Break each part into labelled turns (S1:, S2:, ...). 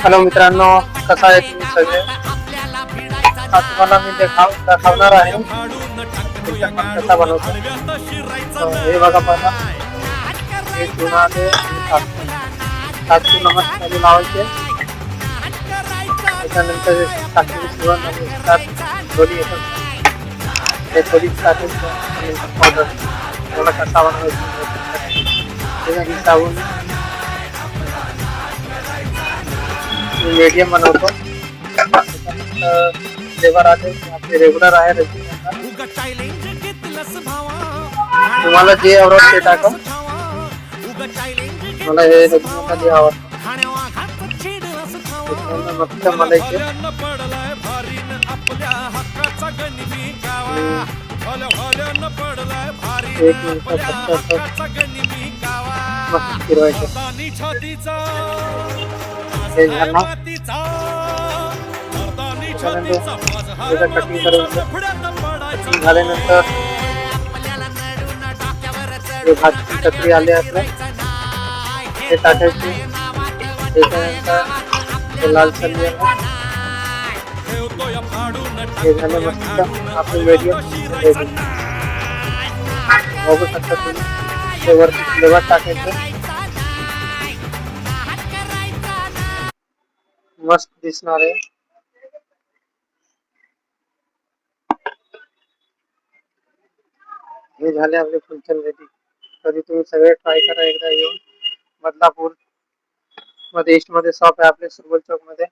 S1: Hello मित्रांनो, कसा आहे तुम्ही सगळे? आज तुम्हाला मी दाखवणार आहे चिकन पण कसा बनवतो. हे बघा पहिला हे चुना ते सात चुना मसाले लावायचे. त्याच्यानंतर टाकलेली सुरण आणि त्यात थोडी हे थोडी टाकायचं आणि पावडर थोडा कसा बनवायचा त्याच्या हिसाबून मीडियम बनवतो. फ्लेवर आले आपले रेग्युलर आहे तुम्हाला जे आवडत ते टाका. मला हे रेग्युलरमध्ये आवडतं. मस्त मलायचे एक मिनिट मस्त फिरवायचे. हे झालं कटिंग करून झाल्यानंतर भाजी कचरी आले आपल्या ते टाकायचे. त्याच्यानंतर लाल चटणी हे झालं मस्त आपलं मीडियम बघू शकता तुम्ही. ते वरती फ्लेवर टाकायचं मस्त दिसणार आहे. हे झाले आपले फुलचंद रेडी. कधी तुम्ही सगळे ट्राय करा एकदा येऊन. बदलापूर मध्ये ईस्ट मध्ये शॉप आहे आपले सुरवल चौक मध्ये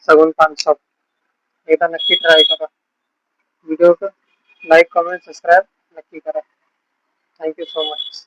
S1: सगुन पान शॉप. एकदा नक्की ट्राय करा. व्हिडिओ को लाईक कमेंट सबस्क्राईब नक्की करा. Thank you so much.